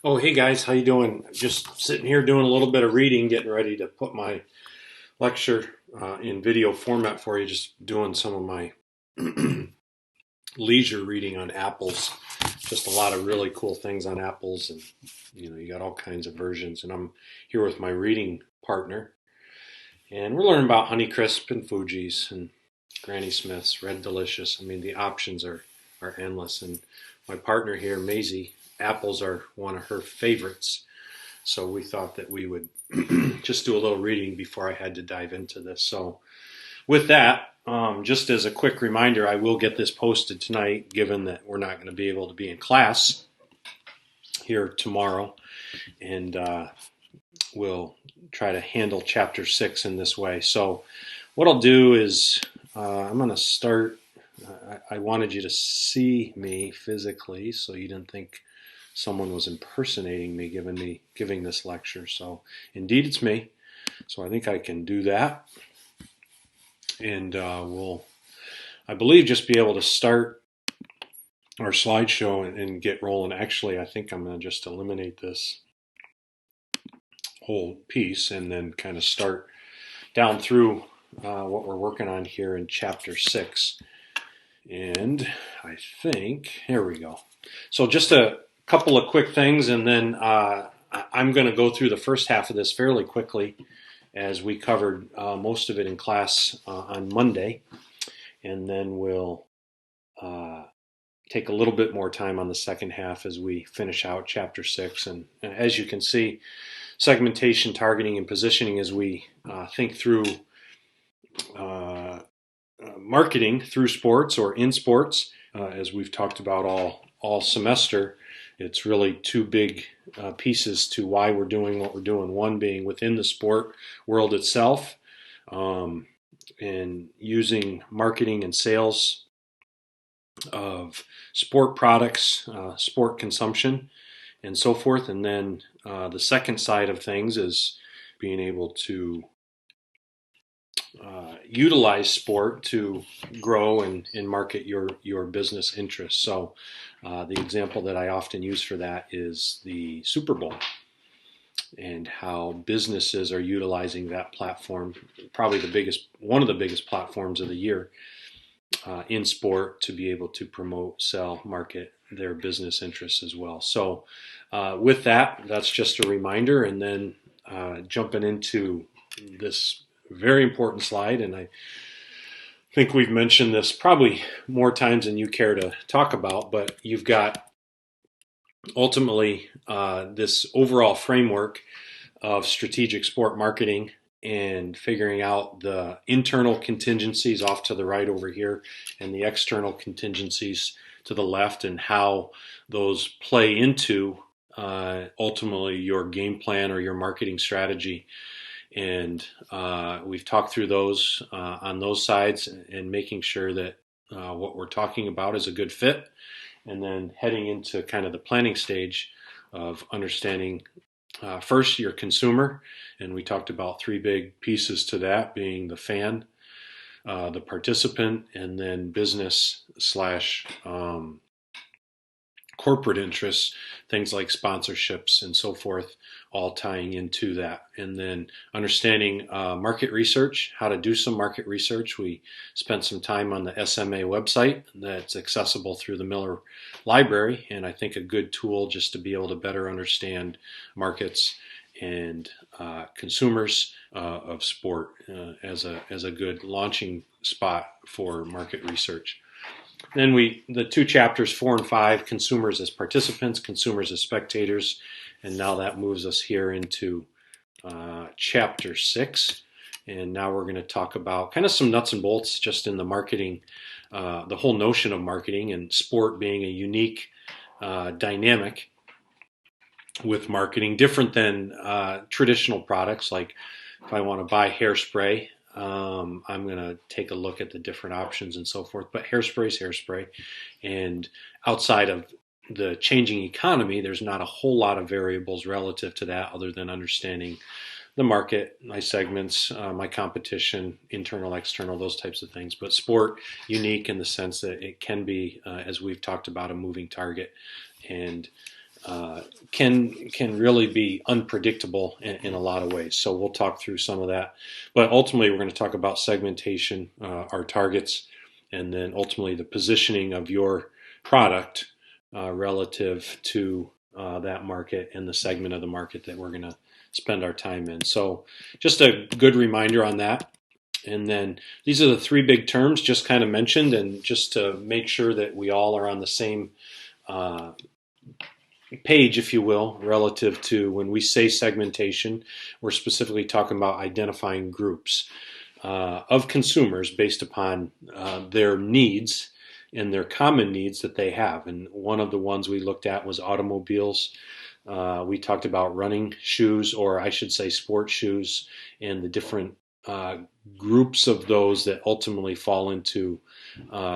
Oh, hey guys, how you doing? Just sitting here doing a little bit of reading, getting ready to put my lecture in video format for you. Just doing some of my leisure reading on apples. Just a lot of really cool things on apples, and you got all kinds of versions. And I'm here with my reading partner, and we're learning about Honeycrisp and Fuji's and Granny Smith's, Red Delicious. I mean, the options are endless. And my partner here, Maisie, apples are one of her favorites. So we thought that we would just do a little reading before I had to dive into this. So with that, just as a quick reminder, I will get this posted tonight, given that we're not going to be able to be in class here tomorrow, and we'll try to handle chapter 6 in this way. So what I'll do is I'm going to start. I wanted you to see me physically, so you didn't think someone was impersonating me giving this lecture. So indeed it's me. So I think I can do that. And we'll, I believe, just be able to start our slideshow and get rolling. Actually, I think I'm going to just eliminate this whole piece and then kind of start down through what we're working on here in chapter 6. And I think, here we go. So just a couple of quick things, and then I'm going to go through the first half of this fairly quickly, as we covered most of it in class on Monday. And then we'll take a little bit more time on the second half as we finish out chapter 6. And as you can see, segmentation, targeting, and positioning as we think through marketing through sports or in sports, as we've talked about all semester. It's really two big pieces to why we're doing what we're doing. One being within the sport world itself, and using marketing and sales of sport products, sport consumption, and so forth. And then the second side of things is being able to utilize sport to grow and market your business interests. So the example that I often use for that is the Super Bowl and how businesses are utilizing that platform, probably one of the biggest platforms of the year in sport, to be able to promote, sell, market their business interests as well. So with that, that's just a reminder, and then jumping into this very important slide, and I think we've mentioned this probably more times than you care to talk about, but you've got ultimately this overall framework of strategic sport marketing and figuring out the internal contingencies off to the right over here and the external contingencies to the left, and how those play into ultimately your game plan or your marketing strategy. And we've talked through those on those sides, and making sure that what we're talking about is a good fit, and then heading into kind of the planning stage of understanding first your consumer. And we talked about three big pieces to that, being the fan, the participant, and then business slash corporate interests, things like sponsorships and so forth, all tying into that. And then understanding market research, how to do some market research. We spent some time on the SMA website that's accessible through the Miller Library, and I think a good tool just to be able to better understand markets and consumers of sport as a good launching spot for market research. Then the two chapters 4 and 5, consumers as participants, consumers as spectators, and now that moves us here into chapter 6. And now we're going to talk about kind of some nuts and bolts just in the marketing, the whole notion of marketing, and sport being a unique dynamic with marketing, different than traditional products. Like if I want to buy hairspray, I'm going to take a look at the different options and so forth. But hairspray is hairspray. And outside of the changing economy, there's not a whole lot of variables relative to that, other than understanding the market, my segments, my competition, internal, external, those types of things. But sport, unique in the sense that it can be, as we've talked about, a moving target. And can really be unpredictable in a lot of ways. So we'll talk through some of that. But ultimately, we're going to talk about segmentation, our targets, and then ultimately the positioning of your product relative to that market and the segment of the market that we're going to spend our time in. So just a good reminder on that. And then these are the three big terms just kind of mentioned, and just to make sure that we all are on the same uh, page, if you will, relative to when we say segmentation, we're specifically talking about identifying groups of consumers based upon their needs and their common needs that they have. And one of the ones we looked at was automobiles. We talked about running shoes, or I should say sports shoes, and the different groups of those that ultimately fall into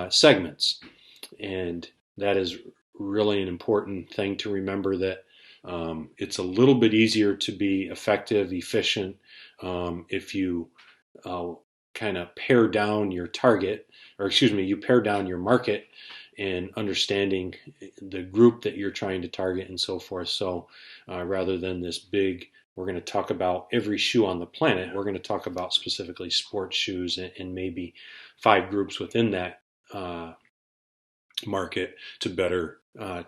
segments. And that is really an important thing to remember, that it's a little bit easier to be effective, efficient, if you kind of pare down your target, or excuse me, you pare down your market and understanding the group that you're trying to target and so forth. So rather than this big, we're going to talk about every shoe on the planet, we're going to talk about specifically sports shoes and maybe 5 groups within that market to better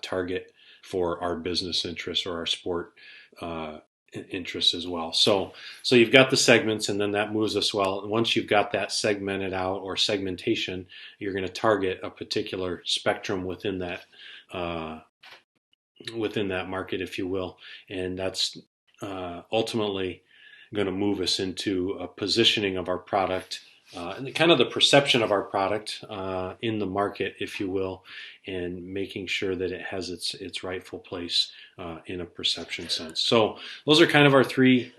target for our business interests or our sport interests as well. So you've got the segments, and then that moves us well. And once you've got that segmented out, or segmentation, you're going to target a particular spectrum within that market, if you will, and that's ultimately going to move us into a positioning of our product. And kind of the perception of our product in the market, if you will, and making sure that it has its rightful place in a perception sense. So those are kind of our 3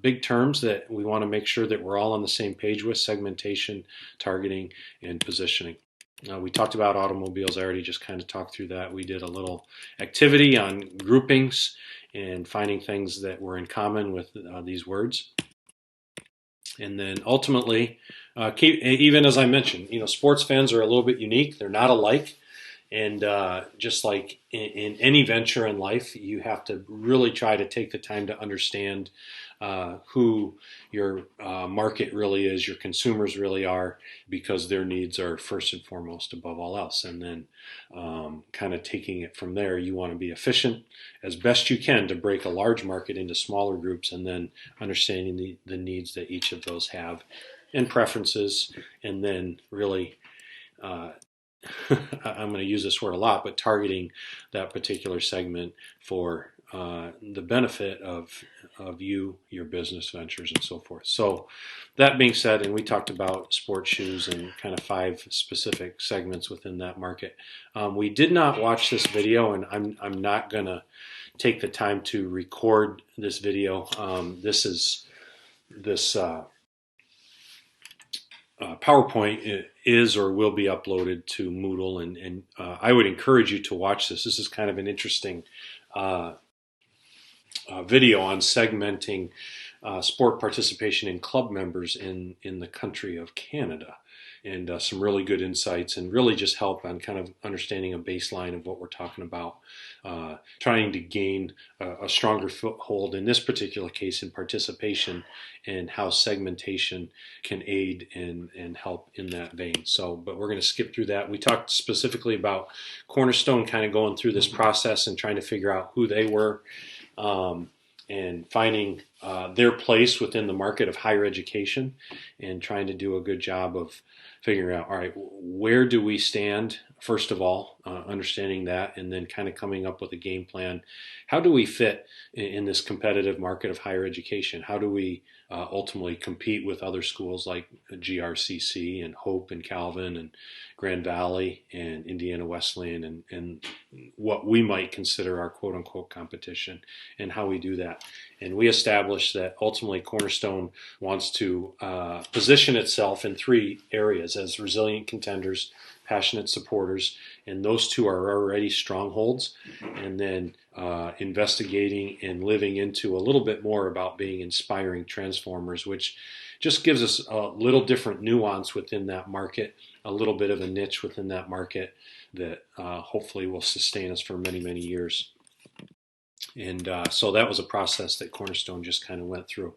big terms that we want to make sure that we're all on the same page with: segmentation, targeting, and positioning. We talked about automobiles. I already just kind of talked through that. We did a little activity on groupings and finding things that were in common with these words. And then ultimately, even as I mentioned, sports fans are a little bit unique. They're not alike. And just like in any venture in life, you have to really try to take the time to understand who your market really is, your consumers really are, because their needs are first and foremost above all else. And then kind of taking it from there, you want to be efficient as best you can to break a large market into smaller groups, and then understanding the needs that each of those have and preferences, and then really I'm going to use this word a lot, but targeting that particular segment for the benefit of you, your business ventures, and so forth. So that being said, and we talked about sports shoes and kind of 5 specific segments within that market. We did not watch this video, and I'm not going to take the time to record this video. This PowerPoint is or will be uploaded to Moodle, and I would encourage you to watch this. This is kind of an interesting video on segmenting sport participation in club members in the country of Canada, and some really good insights, and really just help on kind of understanding a baseline of what we're talking about, trying to gain a stronger foothold in this particular case in participation, and how segmentation can aid and help in that vein. So, but we're going to skip through that. We talked specifically about Cornerstone kind of going through this process and trying to figure out who they were, and finding their place within the market of higher education, and trying to do a good job of figuring out, all right, where do we stand, first of all, understanding that, and then kind of coming up with a game plan. How do we fit in this competitive market of higher education? How do we ultimately compete with other schools like GRCC and Hope and Calvin and Grand Valley and Indiana Wesleyan, and what we might consider our quote-unquote competition, and how we do that. And we established that ultimately Cornerstone wants to position itself in 3 areas: as resilient contenders, passionate supporters, and those 2 are already strongholds. And then investigating and living into a little bit more about being inspiring transformers, which just gives us a little different nuance within that market, a little bit of a niche within that market that hopefully will sustain us for many, many years. And so that was a process that Cornerstone just kind of went through.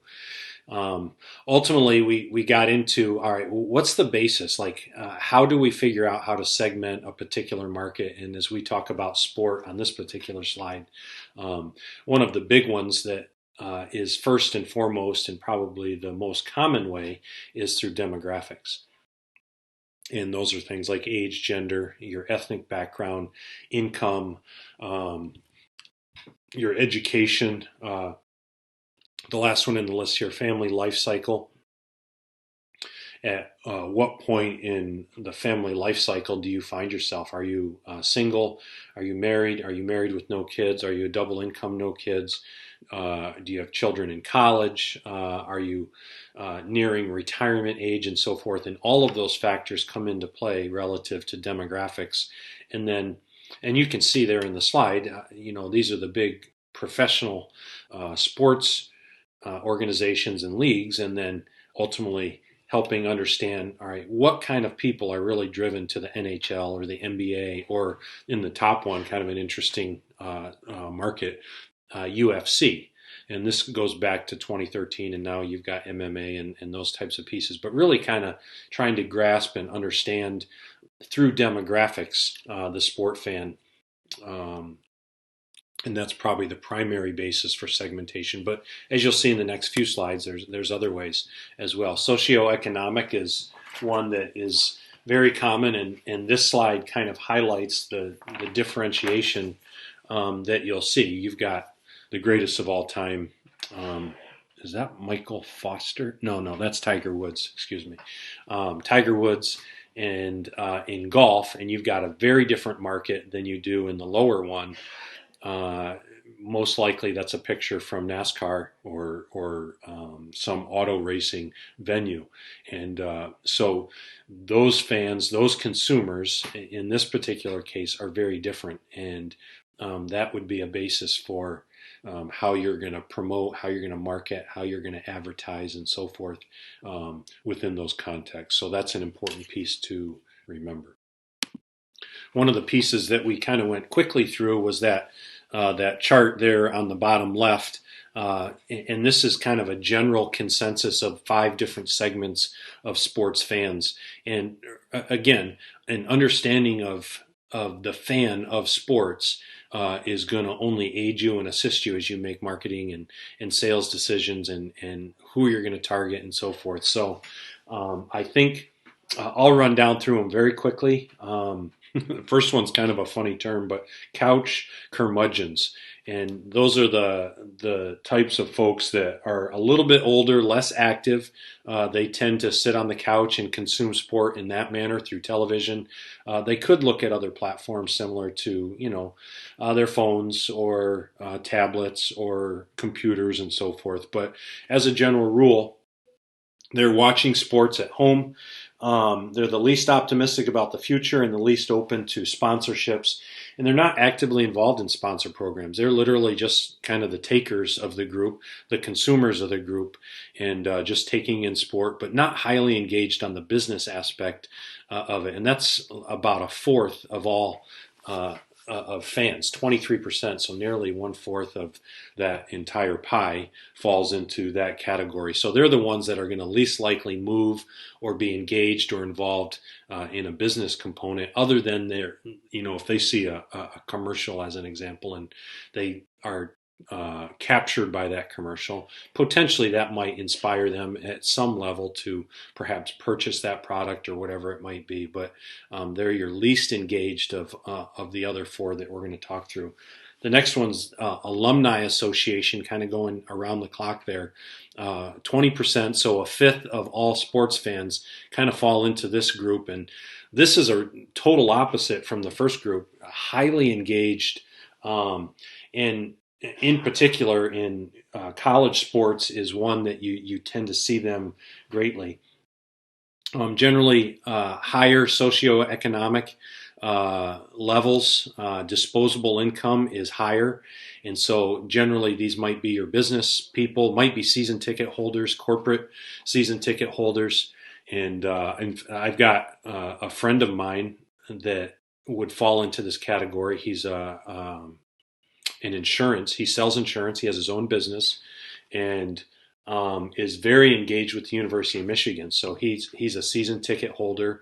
Um, Ultimately, we got into, all right, what's the basis? Like, how do we figure out how to segment a particular market? And as we talk about sport on this particular slide, um, one of the big ones that is first and foremost, and probably the most common way, is through demographics. And those are things like age, gender, your ethnic background, income, um, your education. The last one in the list here, family life cycle. At what point in the family life cycle do you find yourself? Are you single? Are you married? Are you married with no kids? Are you a double income, no kids? Do you have children in college? Are you nearing retirement age and so forth? And all of those factors come into play relative to demographics. And then, and you can see there in the slide, these are the big professional sports organizations and leagues, and then ultimately helping understand, all right, what kind of people are really driven to the NHL or the NBA, or in the top one, kind of an interesting market, UFC. And this goes back to 2013, and now you've got MMA and those types of pieces, but really kind of trying to grasp and understand through demographics the sport fan. Um, and that's probably the primary basis for segmentation. But as you'll see in the next few slides, there's other ways as well. Socioeconomic is one that is very common, and this slide kind of highlights the differentiation that you'll see. You've got the greatest of all time. Is that Michael Foster? No, that's Tiger Woods. Excuse me, Tiger Woods. And in golf, and you've got a very different market than you do in the lower one. uh, Most likely that's a picture from NASCAR or some auto racing venue, and so those fans, those consumers, in this particular case, are very different, and that would be a basis for how you're going to promote, how you're going to market, how you're going to advertise, and so forth within those contexts. So that's an important piece to remember. One of the pieces that we kind of went quickly through was that chart there on the bottom left. And this is kind of a general consensus of 5 different segments of sports fans. And again, an understanding of the fan of sports is going to only aid you and assist you as you make marketing and sales decisions, and who you're going to target and so forth. So I think I'll run down through them very quickly. The first one's kind of a funny term, but couch curmudgeons. And those are the types of folks that are a little bit older, less active. They tend to sit on the couch and consume sport in that manner through television. They could look at other platforms similar to, their phones or tablets or computers and so forth. But as a general rule, they're watching sports at home. They're the least optimistic about the future and the least open to sponsorships. And they're not actively involved in sponsor programs. They're literally just kind of the takers of the group, the consumers of the group, and just taking in sport, but not highly engaged on the business aspect of it. And that's about a fourth of all of fans, 23%, so nearly one fourth of that entire pie falls into that category. So they're the ones that are going to least likely move or be engaged or involved in a business component, other than if they see a commercial as an example and they are captured by that commercial, potentially that might inspire them at some level to perhaps purchase that product or whatever it might be. But they're your least engaged of the other 4 that we're going to talk through. The next one's alumni association, kind of going around the clock there. 20%, so a fifth of all sports fans kind of fall into this group. And this is a total opposite from the first group, highly engaged. And in particular, in college sports is one that you tend to see them greatly. Generally, higher socioeconomic levels, disposable income is higher. And so generally these might be your business people, might be season ticket holders, corporate season ticket holders. And I've got a friend of mine that would fall into this category. He's and insurance. He sells insurance. He has his own business, and is very engaged with the University of Michigan. So he's a season ticket holder,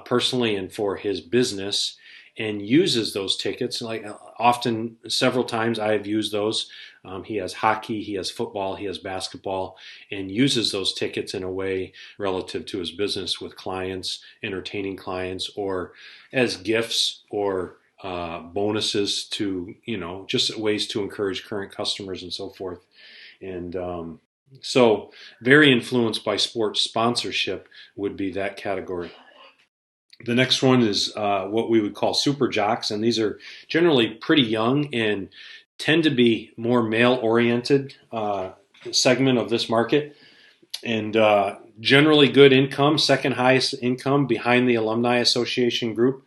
personally and for his business, and uses those tickets. Like often, several times I've used those. He has hockey, he has football, he has basketball, and uses those tickets in a way relative to his business with clients, entertaining clients, or as gifts or bonuses to, just ways to encourage current customers and so forth. And so, very influenced by sports sponsorship would be that category. The next one is what we would call super jocks, and these are generally pretty young and tend to be more male oriented segment of this market, and generally good income, second highest income behind the Alumni Association group.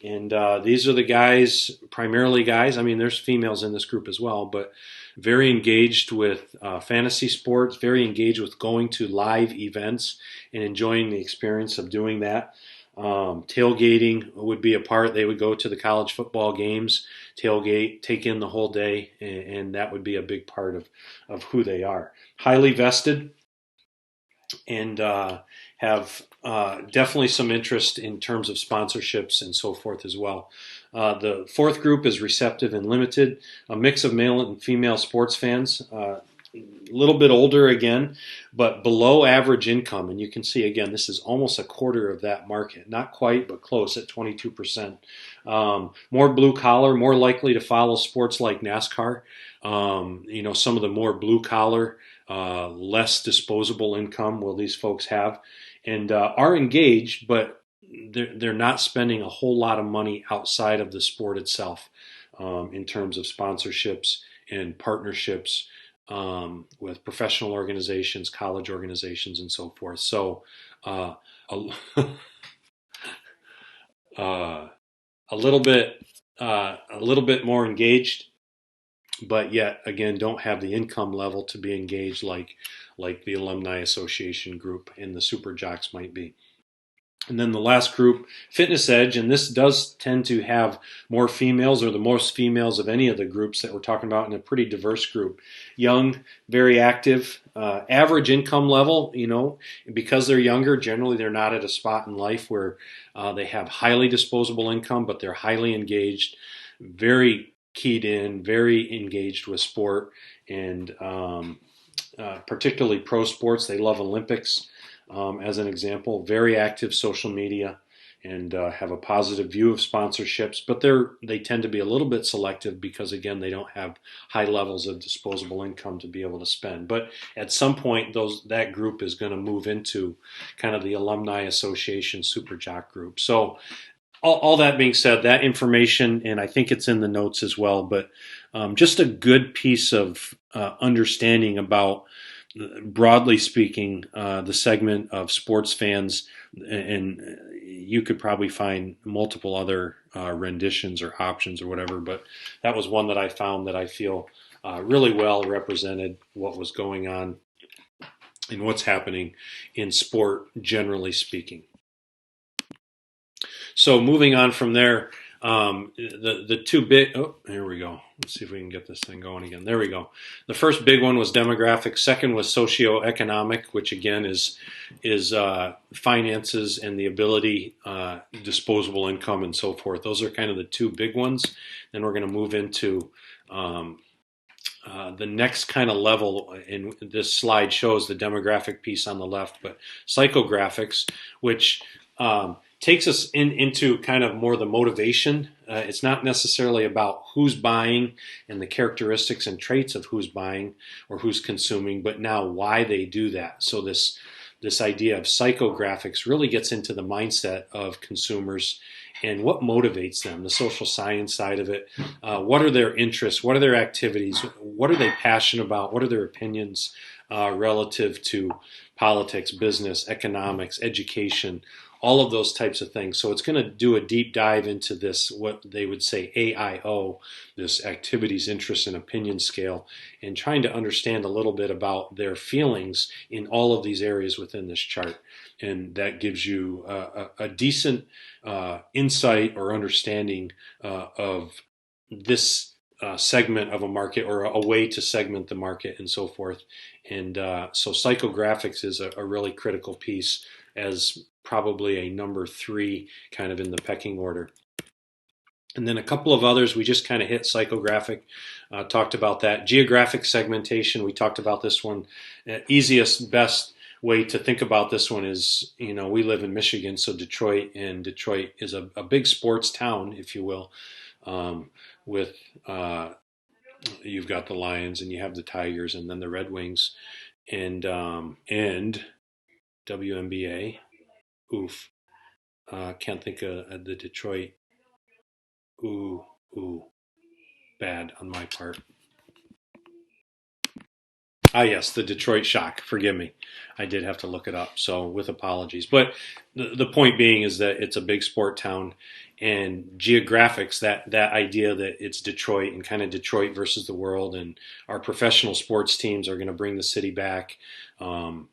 And these are the guys, primarily guys. I mean, there's females in this group as well, but very engaged with fantasy sports, very engaged with going to live events and enjoying the experience of doing that. Tailgating would be a part. They would go to the college football games, tailgate, take in the whole day, and that would be a big part of who they are. Highly vested, and have definitely some interest in terms of sponsorships and so forth as well. The fourth group is receptive and limited, a mix of male and female sports fans. A little bit older again, but below average income. And you can see again, this is almost a quarter of that market. Not quite, but close at 22%. More blue collar, more likely to follow sports like NASCAR. Some of the more blue collar, less disposable income will these folks have, and are engaged, but they're not spending a whole lot of money outside of the sport itself, in terms of sponsorships and partnerships with professional organizations, college organizations, and so forth. So a, uh, a little bit more engaged, but yet again don't have the income level to be engaged like the Alumni Association group and the Super Jocks might be. And then the last group, Fitness Edge, and this does tend to have more females, or the most females of any of the groups that we're talking about, in a pretty diverse group. Young, very active, average income level, because they're younger, generally they're not at a spot in life where they have highly disposable income, but they're highly engaged, very keyed in, very engaged with sport, and particularly pro sports. They love Olympics. As an example, very active social media, and have a positive view of sponsorships, but they tend to be a little bit selective because again they don't have high levels of disposable income to be able to spend. But at some point, that group is going to move into kind of the Alumni Association Super Jock group. So all that being said, that information, and I think it's in the notes as well, but just a good piece of understanding about, broadly speaking, the segment of sports fans, and you could probably find multiple other renditions or options or whatever, but that was one that I found that I feel really well represented what was going on and what's happening in sport, generally speaking. So moving on from there, the two big, here we go. Let's see if we can get this thing going again. There we go. The first big one was demographic. Second was socioeconomic, which again is finances and the ability, disposable income, and so forth. Those are kind of the two big ones. Then we're going to move into the next kind of level, and this slide shows the demographic piece on the left, but psychographics, which takes us into kind of more the motivation. It's not necessarily about who's buying and the characteristics and traits of who's buying or who's consuming, but now why they do that. So this idea of psychographics really gets into the mindset of consumers and what motivates them, the social science side of it. What are their interests? What are their activities? What are they passionate about? What are their opinions relative to politics, business, economics, education, all of those types of things. So it's going to do a deep dive into this, what they would say AIO, this activities, interests, and opinion scale, and trying to understand a little bit about their feelings in all of these areas within this chart. And that gives you a decent insight or understanding of this segment of a market or a way to segment the market and so forth. And so psychographics is a really critical piece as probably a number 3 kind of in the pecking order. And then a couple of others, we just kind of hit psychographic, talked about that. Geographic segmentation, we talked about this one. Easiest, best way to think about this one is, we live in Michigan, so Detroit is a big sports town, if you will, with you've got the Lions and you have the Tigers and then the Red Wings and WNBA. Oof, can't think of the Detroit. Ooh, bad on my part. Yes, the Detroit Shock. Forgive me. I did have to look it up, so with apologies. But the point being is that it's a big sport town, and geographics, that idea that it's Detroit and kind of Detroit versus the world, and our professional sports teams are going to bring the city back from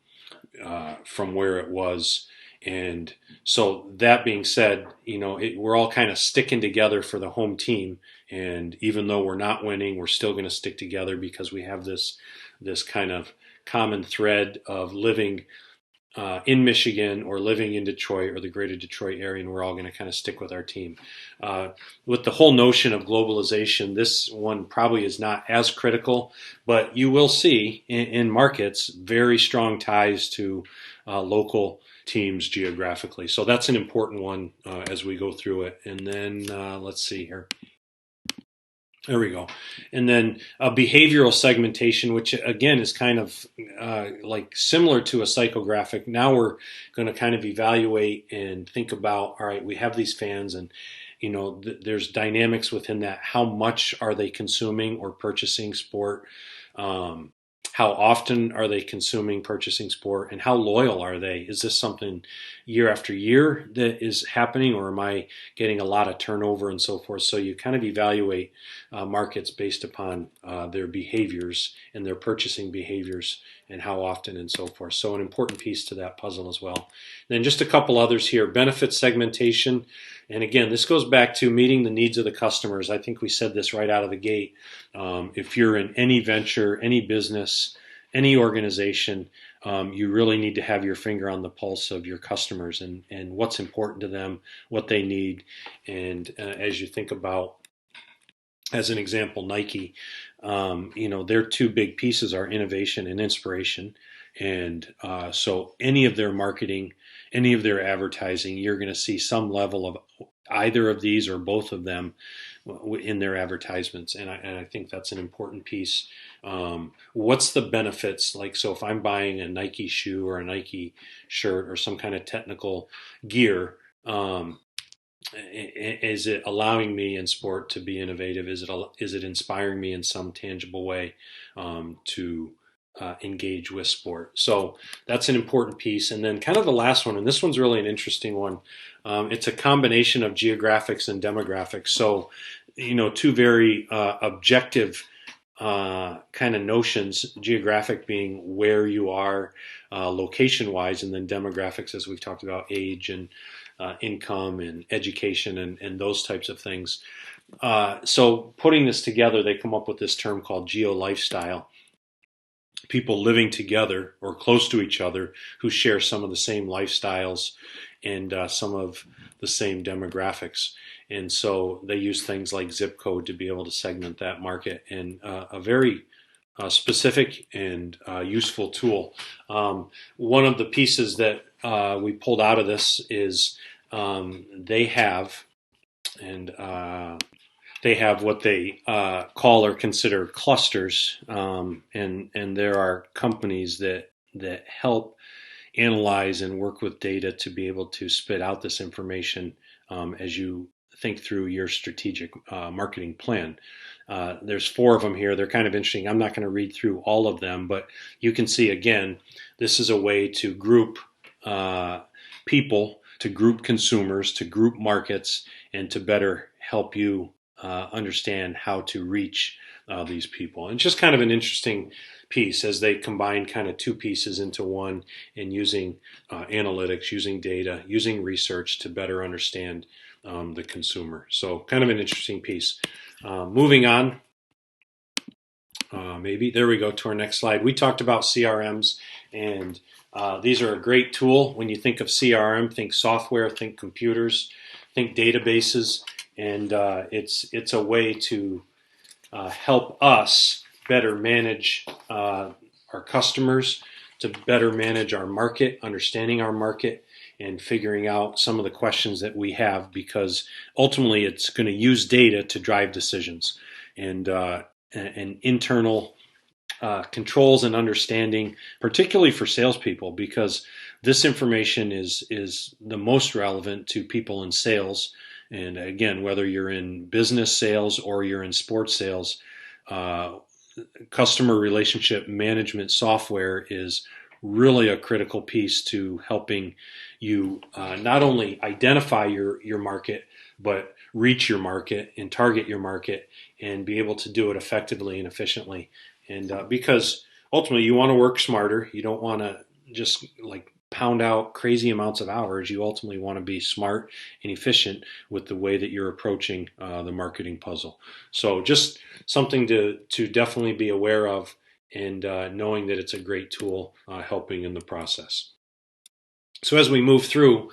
where it was. And so that being said, we're all kind of sticking together for the home team. And even though we're not winning, we're still going to stick together because we have this kind of common thread of living in Michigan or living in Detroit or the greater Detroit area, and we're all going to kind of stick with our team. With the whole notion of globalization, this one probably is not as critical, but you will see in markets very strong ties to local teams geographically. So that's an important one as we go through it. And then let's see here. There we go. And then behavioral segmentation, which again is kind of like similar to a psychographic. Now we're going to kind of evaluate and think about, all right, we have these fans and there's dynamics within that. How much are they consuming or purchasing sport? How often are they purchasing sport, and how loyal are they? Is this something year after year that is happening, or am I getting a lot of turnover and so forth? So you kind of evaluate markets based upon their behaviors and their purchasing behaviors and how often and so forth. So an important piece to that puzzle as well. And then just a couple others here. Benefit segmentation. And again, this goes back to meeting the needs of the customers. I think we said this right out of the gate. If you're in any venture, any business, any organization, you really need to have your finger on the pulse of your customers and what's important to them, what they need. And as you think about, as an example, Nike, their 2 big pieces are innovation and inspiration. And so any of their marketing, any of their advertising, you're going to see some level of either of these or both of them in their advertisements. And I think that's an important piece. What's the benefits? Like, so if I'm buying a Nike shoe or a Nike shirt or some kind of technical gear, is it allowing me in sport to be innovative? Is it inspiring me in some tangible way to engage with sport? So that's an important piece. And then kind of the last one, and this one's really an interesting one. It's a combination of geographics and demographics. So, 2 very objective kind of notions, geographic being where you are location-wise, and then demographics, as we've talked about, age and income and education and those types of things. So putting this together, they come up with this term called geo-lifestyle. People living together or close to each other who share some of the same lifestyles and some of the same demographics. And so they use things like zip code to be able to segment that market, and a very specific and useful tool. One of the pieces that we pulled out of this is they have what they call or consider clusters, and there are companies that help analyze and work with data to be able to spit out this information as you think through your strategic marketing plan. There's 4 of them here. They're kind of interesting. I'm not going to read through all of them, but you can see, again, this is a way to group people, to group consumers, to group markets, and to better help you understand how to reach these people. And it's just kind of an interesting piece as they combine kind of 2 pieces into one, and using analytics, using data, using research to better understand the consumer. So kind of an interesting piece. Moving on, Maybe. There we go to our next slide. We talked about CRMs, and these are a great tool. When you think of CRM, think software, think computers, think databases, and it's a way to help us better manage our customers, to better manage our market, understanding our market, and figuring out some of the questions that we have, because ultimately it's going to use data to drive decisions and internal controls and understanding, particularly for salespeople, because this information is the most relevant to people in sales. And again, whether you're in business sales or you're in sports sales, uh, customer relationship management software is really a critical piece to helping you not only identify your market, but reach your market and target your market and be able to do it effectively and efficiently. And because ultimately you want to work smarter, you don't want to just like pound out crazy amounts of hours. You ultimately want to be smart and efficient with the way that you're approaching the marketing puzzle. So just something to definitely be aware of, and knowing that it's a great tool helping in the process. So as we move through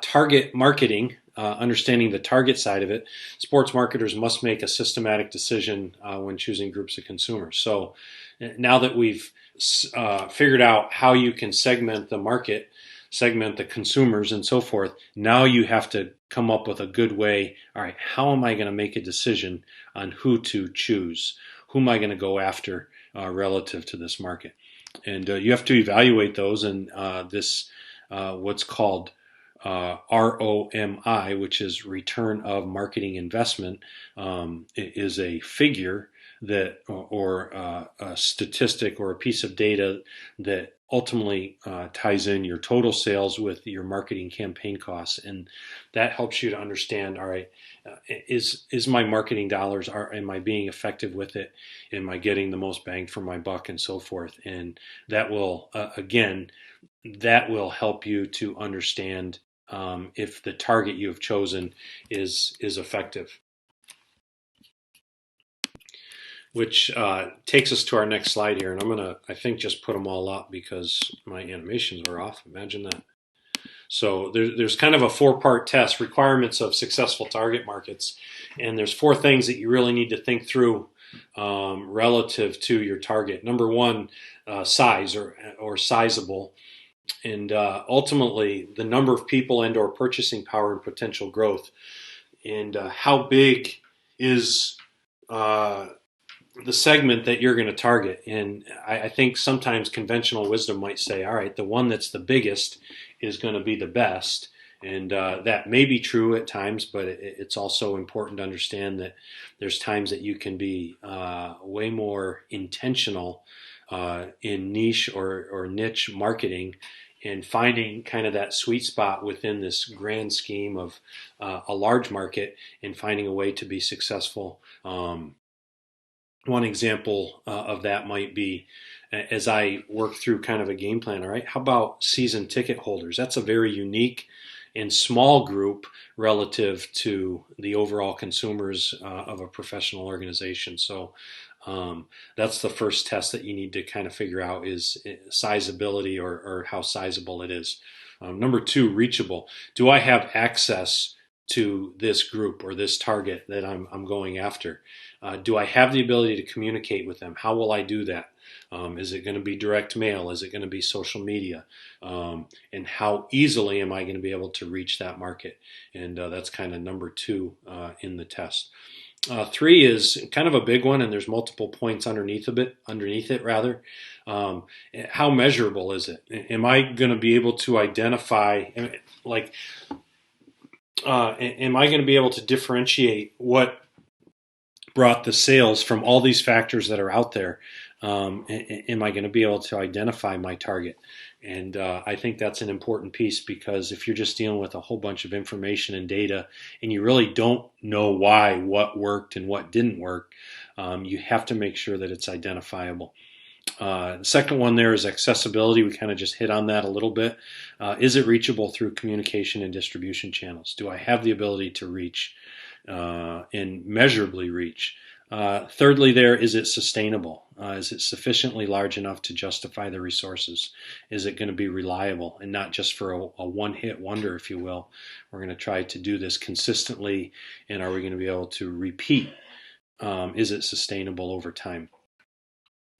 target marketing, understanding the target side of it, sports marketers must make a systematic decision when choosing groups of consumers. So now that we've figured out how you can segment the market, segment the consumers, and so forth, now you have to come up with a good way. All right, how am I going to make a decision on who to choose? Who am I going to go after relative to this market? And you have to evaluate those, and this what's called ROMI, which is return of marketing investment, is a figure that, or a statistic or a piece of data that ultimately ties in your total sales with your marketing campaign costs, and that helps you to understand. All right, is my marketing dollars, am I being effective with it? Am I getting the most bang for my buck, and so forth? And that will again, that will help you to understand if the target you have chosen is effective. Which takes us to our next slide here, and I'm gonna, I think, just put them all up because my animations were off. Imagine that. So there's kind of a four-part test: requirements of successful target markets, and there's four things that you really need to think through relative to your target. Number one, size or sizable. And ultimately the number of people and or purchasing power and potential growth, and how big is uh, the segment that you're going to target. And I think sometimes conventional wisdom might say, all right, the one that's the biggest is going to be the best. And that may be true at times, but it's also important to understand that there's times that you can be way more intentional in niche or niche marketing, and finding kind of that sweet spot within this grand scheme of a large market, and finding a way to be successful. One example of that might be, as I work through kind of a game plan, all right, how about season ticket holders? That's a very unique and small group relative to the overall consumers of a professional organization. So that's the first test that you need to kind of figure out, is sizability, or how sizable it is. Number two, reachable. Do I have access to this group or this target that I'm going after? Do I have the ability to communicate with them? How will I do that? Is it going to be direct mail? Is it going to be social media? And how easily am I going to be able to reach that market? And that's kind of number two in the test. Three is kind of a big one, and there's multiple points underneath it rather. How measurable is it? Am I going to be able to identify, like, am I going to be able to differentiate what brought the sales from all these factors that are out there? Am I going to be able to identify my target? And I think that's an important piece, because if you're just dealing with a whole bunch of information and data, and you really don't know why what worked and what didn't work, you have to make sure that it's identifiable. The second one there is accessibility. We kind of just hit on that a little bit. Is it reachable through communication and distribution channels? Do I have the ability to reach and measurably reach? Thirdly, there is it sustainable? Is it sufficiently large enough to justify the resources? Is it going to be reliable and not just for a one-hit wonder, if you will? We're going to try to do this consistently, and are we going to be able to repeat? Is it sustainable over time?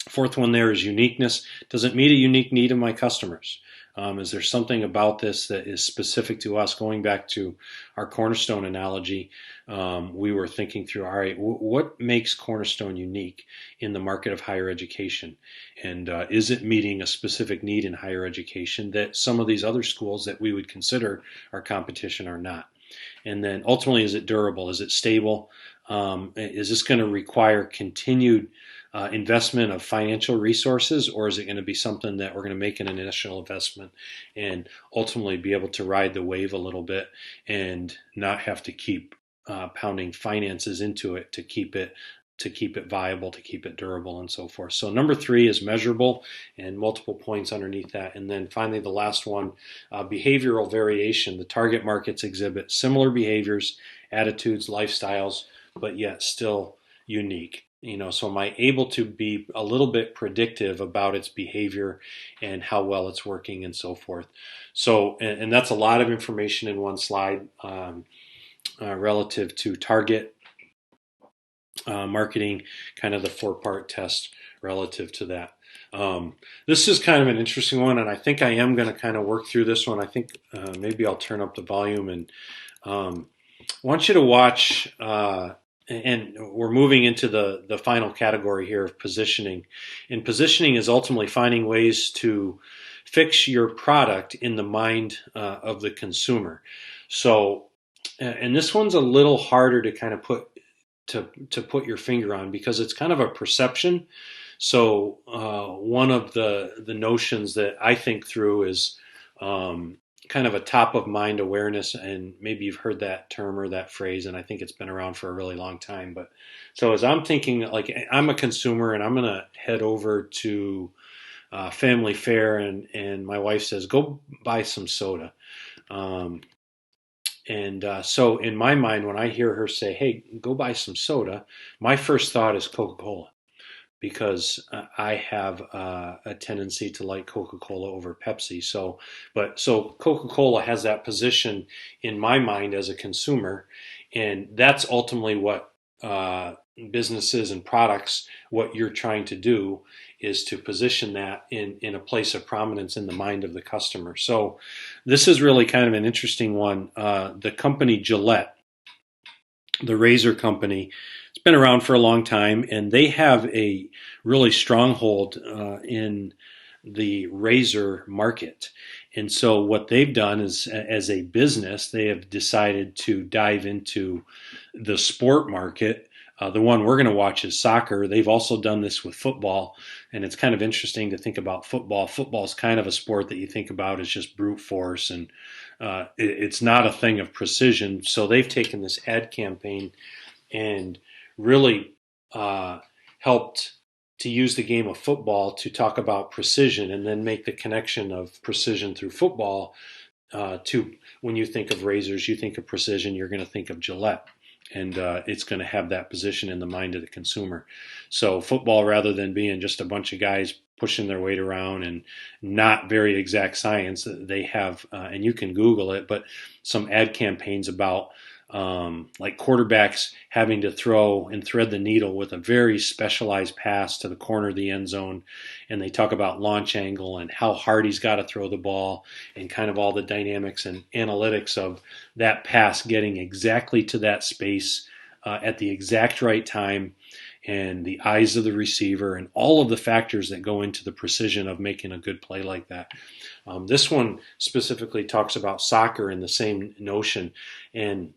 Fourth one there is uniqueness. Does it meet a unique need of my customers? Is there something about this that is specific to us? Going back to our Cornerstone analogy, we were thinking through, all right, what makes Cornerstone unique in the market of higher education? And is it meeting a specific need in higher education that some of these other schools that we would consider our competition are not? And then ultimately, is it durable? Is it stable? Is this going to require continued investment of financial resources, or is it going to be something that we're going to make an initial investment and ultimately be able to ride the wave a little bit and not have to keep pounding finances into it to keep it viable, to keep it durable, and so forth. So number 3 is measurable, and multiple points underneath that. And then finally, the last one, behavioral variation. The target markets exhibit similar behaviors, attitudes, lifestyles, but yet still unique. So am I able to be a little bit predictive about its behavior and how well it's working and so forth? So, and that's a lot of information in one slide relative to target marketing, kind of the 4-part test relative to that. This is kind of an interesting one, and I think I am going to kind of work through this one. I think maybe I'll turn up the volume and want you to watch. And we're moving into the final category here of positioning. And positioning is ultimately finding ways to fix your product in the mind of the consumer. So, and this one's a little harder to kind of put your finger on because it's kind of a perception. So one of the notions that I think through is kind of a top of mind awareness, and maybe you've heard that term or that phrase, and I think it's been around for a really long time. But so as I'm thinking, like I'm a consumer and I'm going to head over to Family Fare, and my wife says, go buy some soda. So in my mind, when I hear her say, hey, go buy some soda, my first thought is Coca-Cola, because I have a tendency to like Coca-Cola over Pepsi. So Coca-Cola has that position in my mind as a consumer, and that's ultimately what businesses and products, what you're trying to do is to position that in a place of prominence in the mind of the customer. So this is really kind of an interesting one. The company Gillette, the razor company, it's been around for a long time, and they have a really stronghold in the razor market. And so what they've done is, as a business, they have decided to dive into the sport market. The one we're going to watch is soccer. They've also done this with football, and it's kind of interesting to think about football. Football is kind of a sport that you think about as just brute force, and it's not a thing of precision. So they've taken this ad campaign and really helped to use the game of football to talk about precision, and then make the connection of precision through football to, when you think of razors, you think of precision, you're going to think of Gillette. And it's going to have that position in the mind of the consumer. So football, rather than being just a bunch of guys pushing their weight around and not very exact science, they have, and you can Google it, but some ad campaigns about like quarterbacks having to throw and thread the needle with a very specialized pass to the corner of the end zone. And they talk about launch angle and how hard he's got to throw the ball, and kind of all the dynamics and analytics of that pass getting exactly to that space at the exact right time, and the eyes of the receiver, and all of the factors that go into the precision of making a good play like that. This one specifically talks about soccer in the same notion. And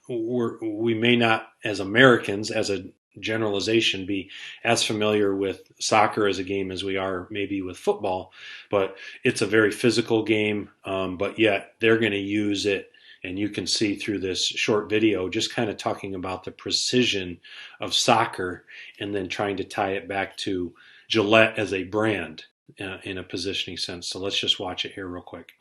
we may not, as Americans, as a generalization, be as familiar with soccer as a game as we are maybe with football, but it's a very physical game, but yet they're going to use it. And you can see through this short video just kind of talking about the precision of soccer, and then trying to tie it back to Gillette as a brand in a positioning sense. So let's just watch it here real quick.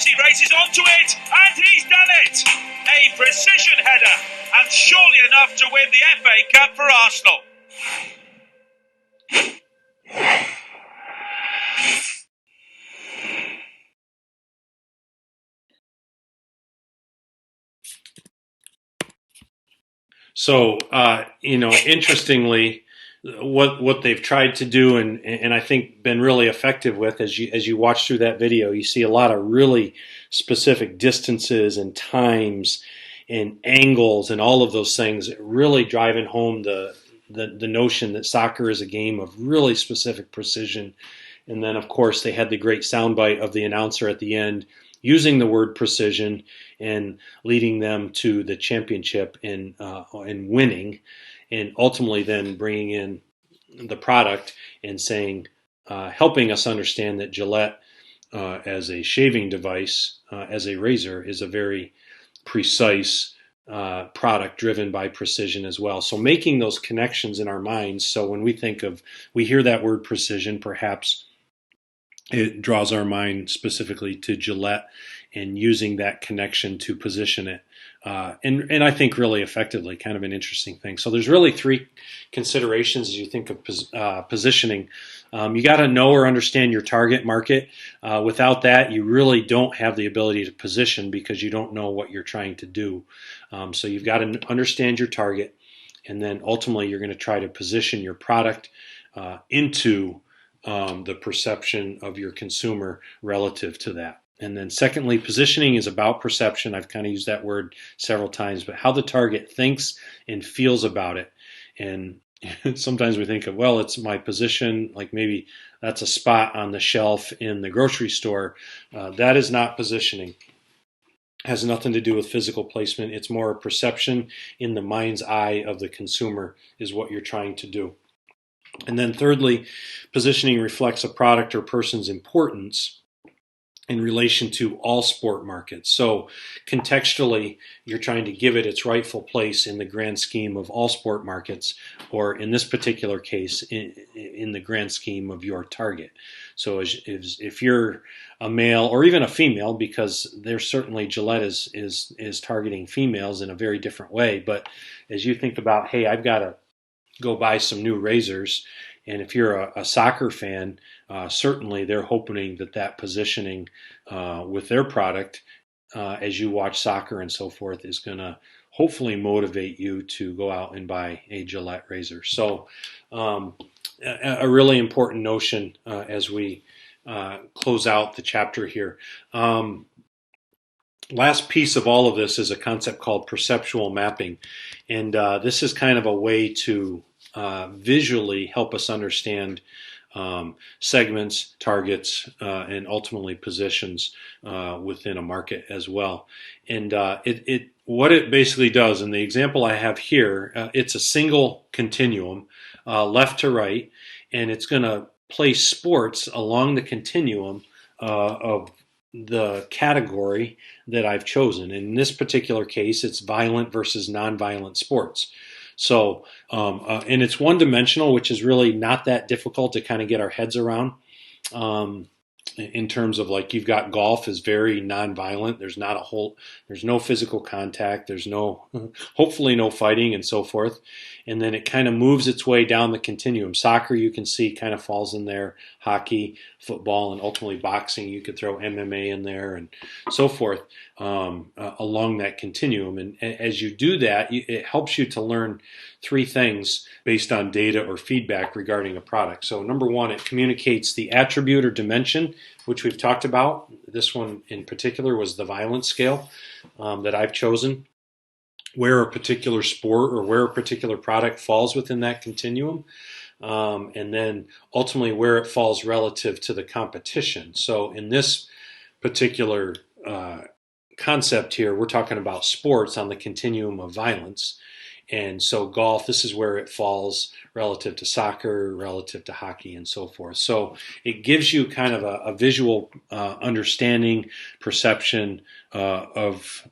as he races onto it, and he's done it! A precision header, and surely enough to win the FA Cup for Arsenal. So, interestingly, what they've tried to do, and I think been really effective with, as you watch through that video, you see a lot of really specific distances and times and angles and all of those things, really driving home the notion that soccer is a game of really specific precision. And then, of course, they had the great soundbite of the announcer at the end using the word precision and leading them to the championship and winning, and ultimately then bringing in the product and saying, helping us understand that Gillette, as a shaving device, as a razor, is a very precise product driven by precision as well. So making those connections in our minds. So when we hear that word precision, perhaps it draws our mind specifically to Gillette and using that connection to position it. And I think really effectively, kind of an interesting thing. So there's really three considerations as you think of positioning. You got to know or understand your target market. Without that, you really don't have the ability to position because you don't know what you're trying to do. So you've got to understand your target, and then ultimately you're going to try to position your product into the perception of your consumer relative to that. And then secondly, positioning is about perception. I've kind of used that word several times, but how the target thinks and feels about it. And sometimes we think of, well, it's my position, like maybe that's a spot on the shelf in the grocery store. That is not positioning. It has nothing to do with physical placement. It's more a perception in the mind's eye of the consumer is what you're trying to do. And then thirdly, positioning reflects a product or person's importance in relation to all sport markets. So contextually, you're trying to give it its rightful place in the grand scheme of all sport markets, or in this particular case, in the grand scheme of your target. So if you're a male or even a female, because there's certainly Gillette is targeting females in a very different way. But as you think about, hey, I've got to go buy some new razors. And if you're a soccer fan, certainly they're hoping that positioning with their product, as you watch soccer and so forth, is going to hopefully motivate you to go out and buy a Gillette razor. So a really important notion as we close out the chapter here. Last piece of all of this is a concept called perceptual mapping. And this is kind of a way to visually help us understand segments, targets, and ultimately positions within a market as well. And what it basically does, in the example I have here, it's a single continuum, left to right, and it's going to place sports along the continuum of the category that I've chosen. In this particular case, it's violent versus non-violent sports. So, and it's one-dimensional, which is really not that difficult to kind of get our heads around. In terms of, like, you've got golf is very non-violent. There's no physical contact. There's hopefully no fighting and so forth. And then it kind of moves its way down the continuum. Soccer, you can see, kind of falls in there. Hockey, football, and ultimately boxing. You could throw MMA in there and so forth along that continuum. And as you do that, it helps you to learn three things based on data or feedback regarding a product. So number one, it communicates the attribute or dimension, which we've talked about. This one in particular was the violence scale that I've chosen, where a particular sport or where a particular product falls within that continuum, and then ultimately where it falls relative to the competition. So in this particular concept here, we're talking about sports on the continuum of violence. And so golf, this is where it falls relative to soccer, relative to hockey, and so forth. So it gives you kind of a visual understanding, perception of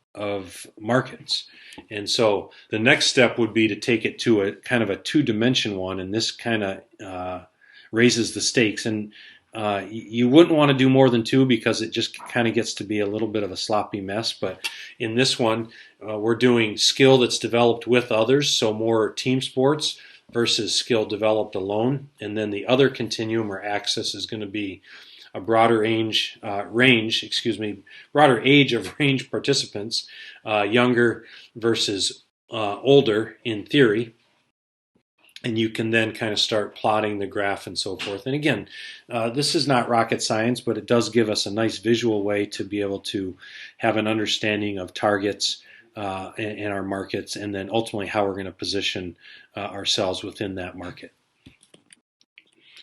markets. And so the next step would be to take it to a kind of a two-dimension one, and this kind of raises the stakes. And You wouldn't want to do more than two because it just kind of gets to be a little bit of a sloppy mess. But in this one, we're doing skill that's developed with others, so more team sports versus skill developed alone. And then the other continuum or axis is going to be a broader broader age of range participants, younger versus older in theory. And you can then kind of start plotting the graph and so forth. And again, this is not rocket science, but it does give us a nice visual way to be able to have an understanding of targets in our markets, and then ultimately how we're going to position ourselves within that market.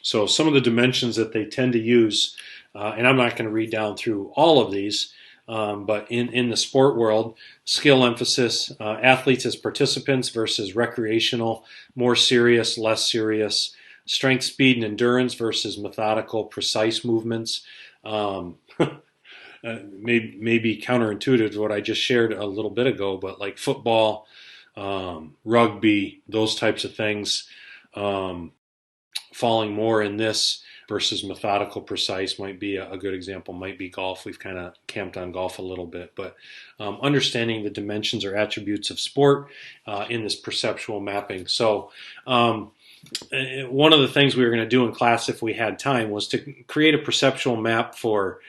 So some of the dimensions that they tend to use, and I'm not going to read down through all of these, but in the sport world, skill emphasis, athletes as participants versus recreational, more serious, less serious, strength, speed, and endurance versus methodical, precise movements. Maybe counterintuitive to what I just shared a little bit ago, but like football, rugby, those types of things, falling more in this versus methodical, precise might be a good example. Might be golf. We've kind of camped on golf a little bit, but understanding the dimensions or attributes of sport in this perceptual mapping. So one of the things we were going to do in class, if we had time, was to create a perceptual map for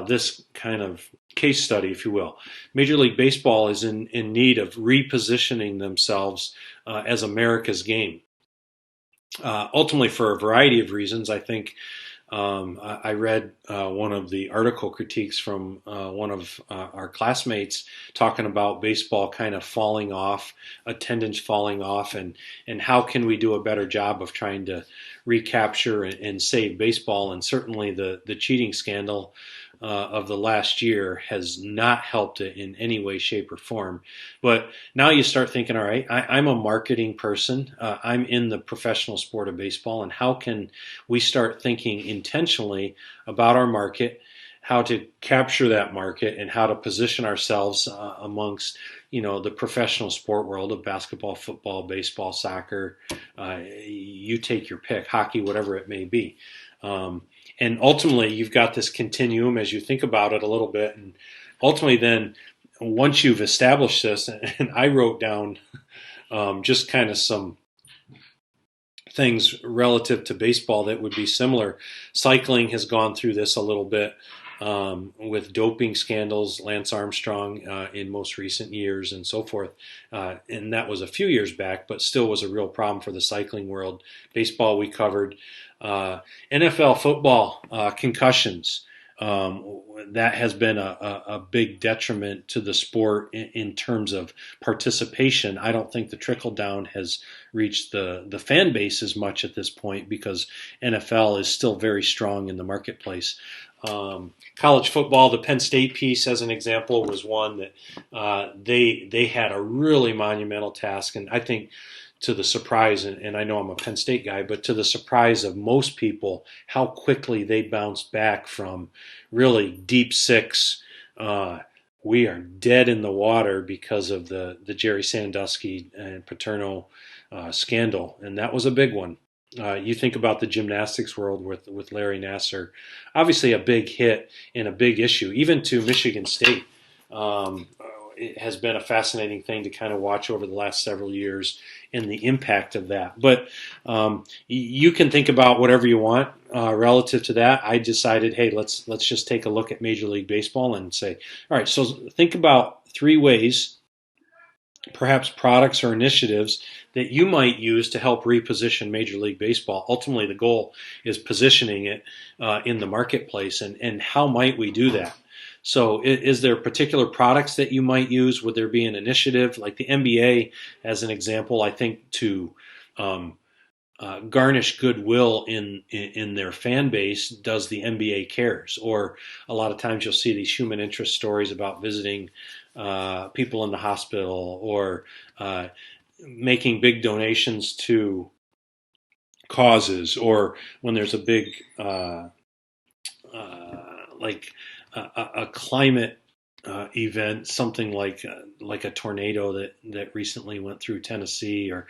this kind of case study, if you will. Major League Baseball is in need of repositioning themselves as America's game. Ultimately, for a variety of reasons. I think I read one of the article critiques from one of our classmates talking about baseball kind of falling off, attendance falling off, and how can we do a better job of trying to recapture and save baseball. And certainly the cheating scandal of the last year has not helped it in any way, shape, or form. But now you start thinking, all right, I'm a marketing person. I'm in the professional sport of baseball, and how can we start thinking intentionally about our market, how to capture that market, and how to position ourselves amongst the professional sport world of basketball, football, baseball, soccer. You take your pick, hockey, whatever it may be. And ultimately, you've got this continuum as you think about it a little bit. And ultimately, then, once you've established this, and I wrote down just kind of some things relative to baseball that would be similar. Cycling has gone through this a little bit with doping scandals, Lance Armstrong in most recent years and so forth. And that was a few years back, but still was a real problem for the cycling world. Baseball we covered. NFL football, concussions. That has been a big detriment to the sport in terms of participation. I don't think the trickle down has reached the fan base as much at this point because NFL is still very strong in the marketplace. College football, the Penn State piece, as an example, was one that they had a really monumental task, and I think to the surprise, and I know I'm a Penn State guy, but to the surprise of most people, how quickly they bounced back from really deep six. We are dead in the water because of the Jerry Sandusky and Paterno scandal, and that was a big one. You think about the gymnastics world with Larry Nassar, obviously a big hit and a big issue, even to Michigan State. It has been a fascinating thing to kind of watch over the last several years and the impact of that. But you can think about whatever you want relative to that. I decided, hey, let's just take a look at Major League Baseball and say, all right, so think about 3 ways, perhaps products or initiatives that you might use to help reposition Major League Baseball. Ultimately, the goal is positioning it in the marketplace, and how might we do that? So is there particular products that you might use? Would there be an initiative like the NBA, as an example, I think to garnish goodwill in their fan base, does the NBA Cares? Or a lot of times you'll see these human interest stories about visiting people in the hospital or making big donations to causes, or when there's a big like a climate event, something like a tornado that recently went through Tennessee, or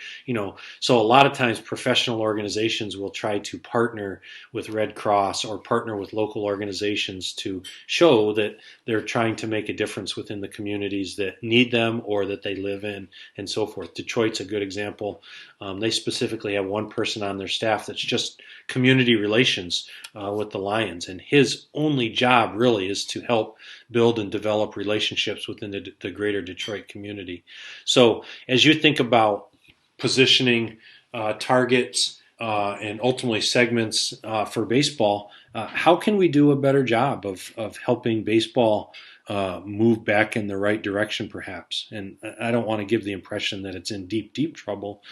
so a lot of times professional organizations will try to partner with Red Cross or partner with local organizations to show that they're trying to make a difference within the communities that need them or that they live in, and so forth. Detroit's a good example. They specifically have one person on their staff that's just community relations with the Lions, and his only job really is to help build and develop relationships within the greater Detroit community. So as you think about positioning targets and ultimately segments for baseball, how can we do a better job of helping baseball move back in the right direction, perhaps? And I don't want to give the impression that it's in deep, deep trouble,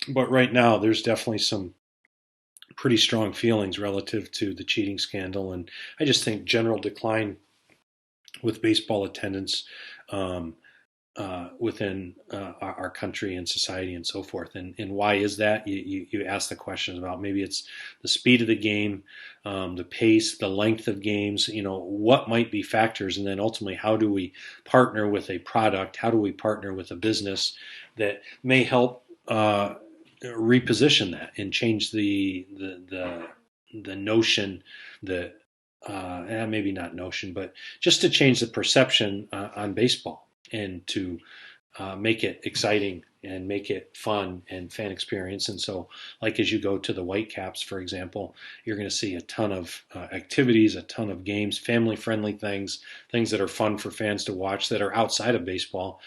but right now there's definitely some pretty strong feelings relative to the cheating scandal, and I just think general decline with baseball attendance um, within our country and society and so forth. And why is that? You ask the questions about maybe it's the speed of the game, the pace, the length of games, what might be factors, and then ultimately how do we partner with a product? How do we partner with a business that may help reposition that and change the notion that maybe not notion, but just to change the perception on baseball and to make it exciting and make it fun and fan experience. And so, like as you go to the Whitecaps, for example, you're going to see a ton of activities, a ton of games, family-friendly things, things that are fun for fans to watch that are outside of baseball.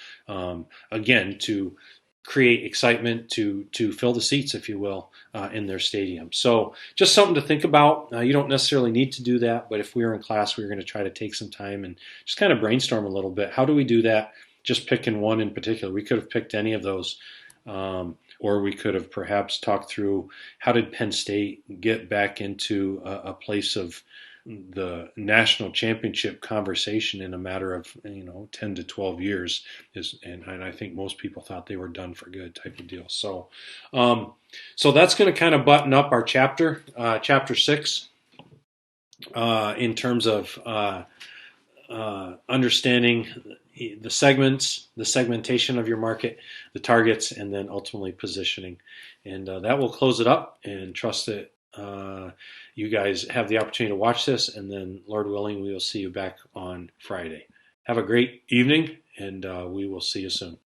Again, to create excitement to fill the seats, if you will, in their stadium. So just something to think about. You don't necessarily need to do that, but if we were in class, we were going to try to take some time and just kind of brainstorm a little bit. How do we do that? Just picking one in particular. We could have picked any of those, or we could have perhaps talked through how did Penn State get back into a place of the national championship conversation in a matter of 10 to 12 years and I think most people thought they were done for good type of deal. So that's going to kind of button up our chapter 6 in terms of understanding the segments, the segmentation of your market, the targets, and then ultimately positioning. And that will close it up, and trust that you guys have the opportunity to watch this, and then Lord willing, we will see you back on Friday. Have a great evening, and we will see you soon.